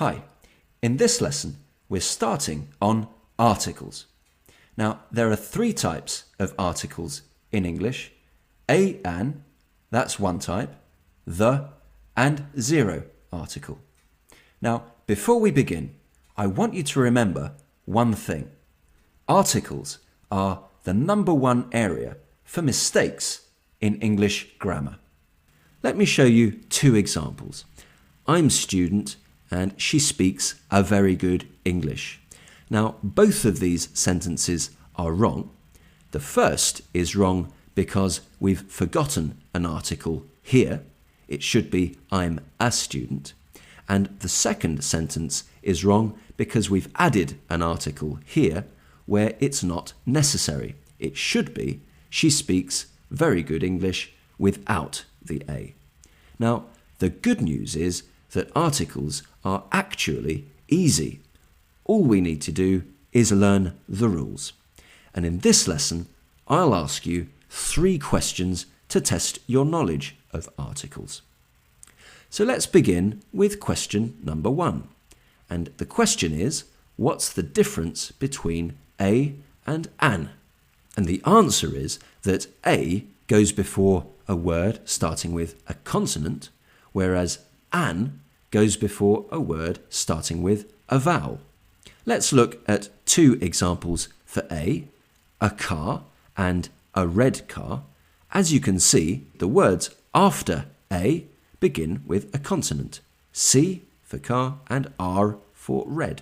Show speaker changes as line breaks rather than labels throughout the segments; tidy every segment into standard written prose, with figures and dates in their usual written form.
Hi, in this lesson we're starting on articles. Now there are three types of articles in English: an, that's one type, the and zero article. Now before we begin, I want you to remember one thing. Articles are the number one area for mistakes in English grammar. Let me show you two examples. I'm student and she speaks a very good English. Now, both of these sentences are wrong. The first is wrong because we've forgotten an article here. It should be I'm a student. And the second sentence is wrong because we've added an article here where it's not necessary. It should be she speaks very good English without the A. Now, the good news is that articles are actually easy. All we need to do is learn the rules. And in this lesson, I'll ask you 3 questions to test your knowledge of articles. So let's begin with question number 1. And the question is, what's the difference between a and an? And the answer is that a goes before a word starting with a consonant, whereas an goes before a word starting with a vowel. Let's look at 2 examples for a car and a red car. As you can see, the words after a begin with a consonant, C for car and R for red.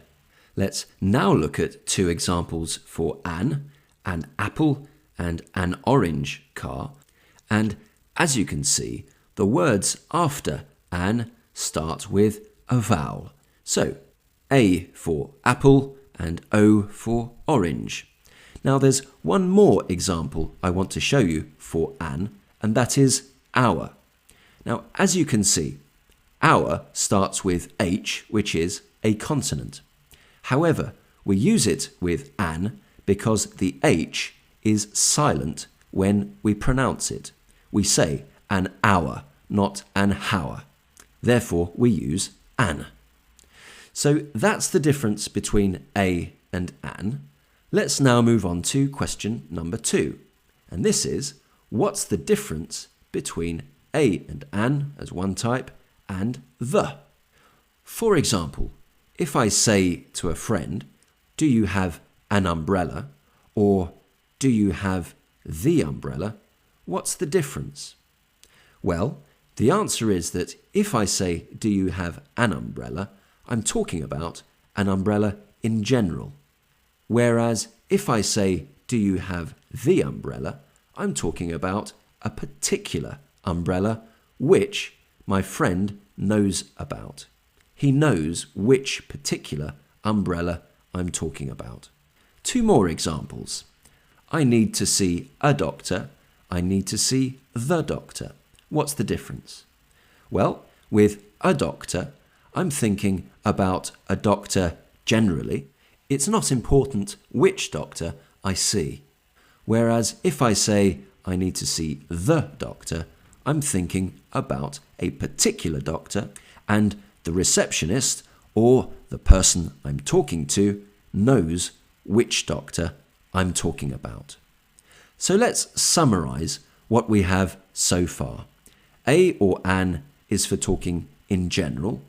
Let's now look at 2 examples for an apple and an orange car. And as you can see, the words after an start with a vowel. So, A for apple and O for orange. Now there's one more example I want to show you for an, and that is our. Now, as you can see, our starts with H, which is a consonant. However, we use it with an because the H is silent when we pronounce it. We say an hour, not an hour. Therefore, we use an. So that's the difference between a and an. Let's now move on to question number 2. And this is, what's the difference between a and an as one type and the? For example, if I say to a friend, do you have an umbrella? Or do you have the umbrella? What's the difference? Well, the answer is that if I say, do you have an umbrella, I'm talking about an umbrella in general. Whereas if I say, do you have the umbrella, I'm talking about a particular umbrella which my friend knows about. He knows which particular umbrella I'm talking about. 2 more examples. I need to see a doctor. I need to see the doctor. What's the difference? Well, with a doctor, I'm thinking about a doctor generally. It's not important which doctor I see. Whereas if I say I need to see the doctor, I'm thinking about a particular doctor, and the receptionist or the person I'm talking to knows which doctor I'm talking about. So let's summarize what we have so far. A or an is for talking in general,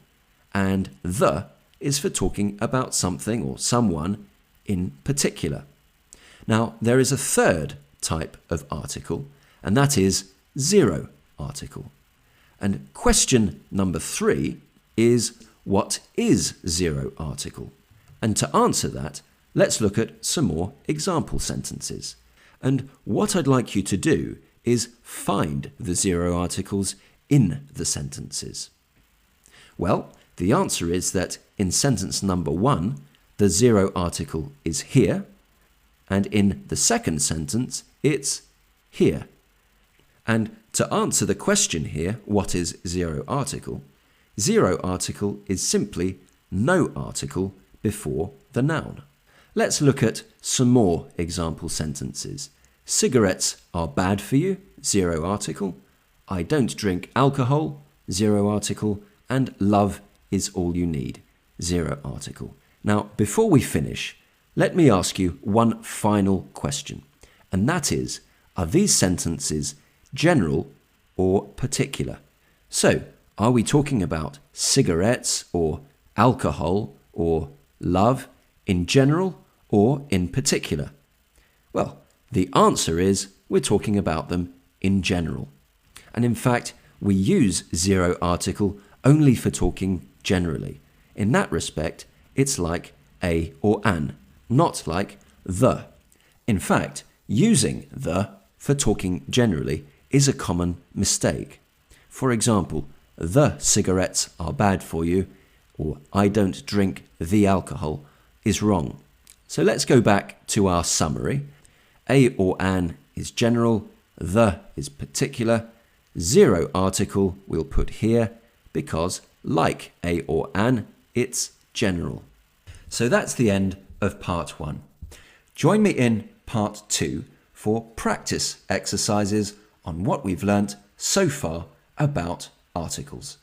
and the is for talking about something or someone in particular. Now, there is a third type of article, and that is zero article. And question number 3 is, what is zero article? And to answer that, let's look at some more example sentences. And what I'd like you to do is find the zero articles in the sentences. Well, the answer is that in sentence number 1, the zero article is here, and in the second sentence, it's here. And to answer the question here, what is zero article? Zero article is simply no article before the noun. Let's look at some more example sentences. Cigarettes are bad for you, zero article. I don't drink alcohol, zero article. And love is all you need, zero article. Now, before we finish, let me ask you one final question, and that is, are these sentences general or particular? So, are we talking about cigarettes or alcohol or love in general or in particular? Well, the answer is we're talking about them in general. And in fact, we use zero article only for talking generally. In that respect, it's like a or an, not like the. In fact, using the for talking generally is a common mistake. For example, the cigarettes are bad for you, or I don't drink the alcohol, is wrong. So let's go back to our summary. A or an is general, the is particular, zero article we'll put here because, like a or an, it's general. So that's the end of part 1. Join me in part 2 for practice exercises on what we've learnt so far about articles.